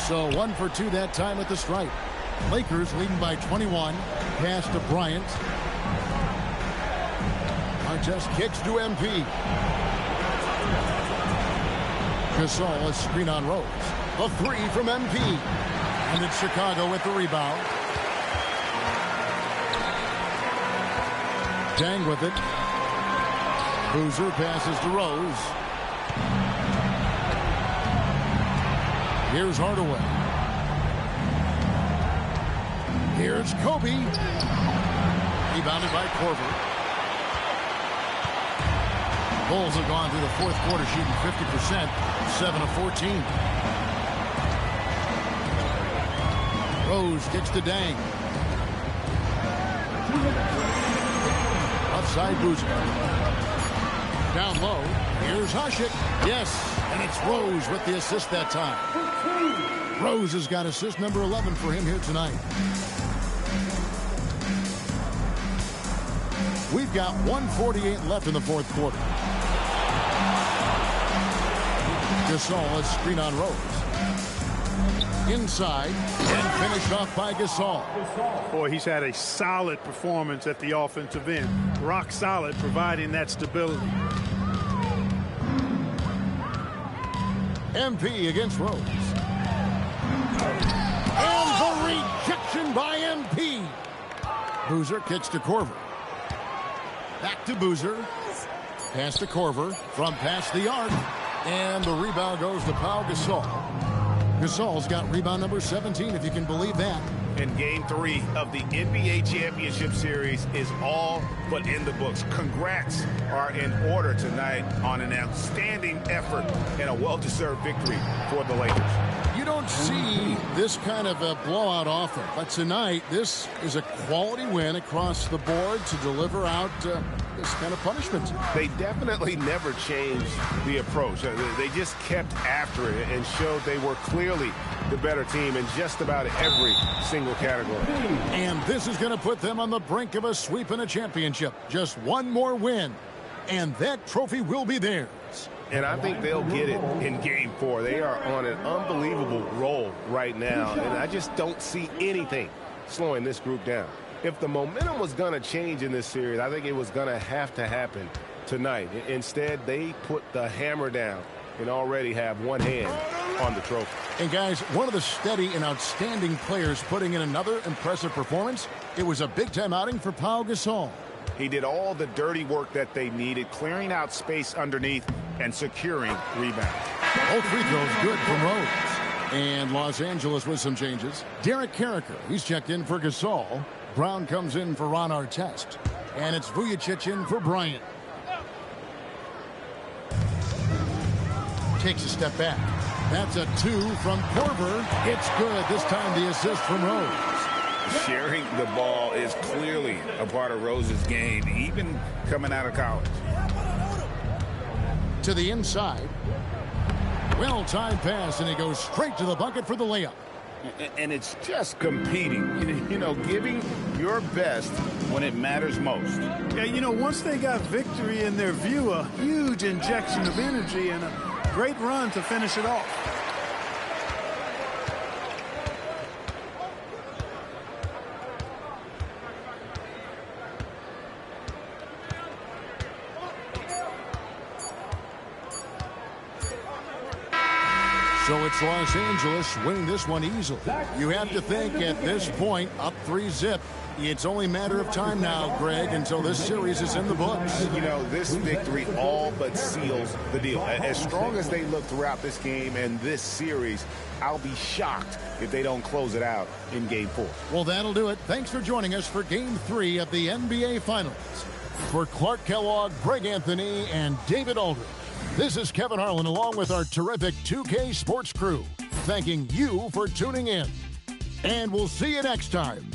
So 1 for 2 that time at the stripe. Lakers leading by 21. Pass to Bryant. Artest kicks to MP. Gasol a screen on Rose. A 3 from MP. And it's Chicago with the rebound. Dang with it. Boozer passes to Rose. Here's Hardaway. Here's Kobe. Rebounded by Corver. Bulls have gone through the fourth quarter shooting 50%, 7 of 14. Rose kicks to Dang. Outside Boozer. Down low. Here's Hasek. Yes, and it's Rose with the assist that time. Rose has got assist number 11 for him here tonight. We've got 1:48 left in the fourth quarter. Gasol has screen on Rose. Inside and finished off by Gasol. Boy, he's had a solid performance at the offensive end. Rock solid, providing that stability. MP against Rose. And the rejection by MP. Boozer kicks to Korver. Back to Boozer. Pass to Korver from past the arc. And the rebound goes to Pau Gasol. Gasol's got rebound number 17, if you can believe that. And Game 3 of the NBA Championship Series is all but in the books. Congrats are in order tonight on an outstanding effort and a well-deserved victory for the Lakers. You don't see this kind of a blowout often, but tonight this is a quality win across the board to deliver out this kind of punishment. They definitely never changed the approach. They just kept after it and showed they were clearly the better team in just about every single category. And this is going to put them on the brink of a sweep and a championship. Just one more win, and that trophy will be theirs. And I think they'll get it in Game 4. They are on an unbelievable roll right now, and I just don't see anything slowing this group down. If the momentum was going to change in this series, I think it was going to happen tonight. Instead, they put the hammer down and already have one hand on the trophy. And guys, one of the steady and outstanding players putting in another impressive performance. It was a big-time outing for Pau Gasol. He did all the dirty work that they needed, clearing out space underneath and securing rebounds. Both free throws good from Rose. And Los Angeles with some changes. Derek Carricker, he's checked in for Gasol. Brown comes in for Ron Artest. And it's Vujacic in for Bryant. Takes a step back. That's a 2 from Korver. It's good. This time the assist from Rose. Sharing the ball is clearly a part of Rose's game, even coming out of college. To the inside. Well-timed pass, and he goes straight to the bucket for the layup. And it's just competing, you know, giving your best when it matters most. Yeah, you know, once they got victory in their view, a huge injection of energy and a great run to finish it off. So it's Los Angeles winning this one easily. You have to think at this point, up 3-zip. It's only a matter of time now, Greg, until this series is in the books. You know, this victory all but seals the deal. As strong as they look throughout this game and this series, I'll be shocked if they don't close it out in Game 4. Well, that'll do it. Thanks for joining us for Game 3 of the NBA Finals. For Clark Kellogg, Greg Anthony, and David Aldridge, this is Kevin Harlan along with our terrific 2K Sports crew, thanking you for tuning in. And we'll see you next time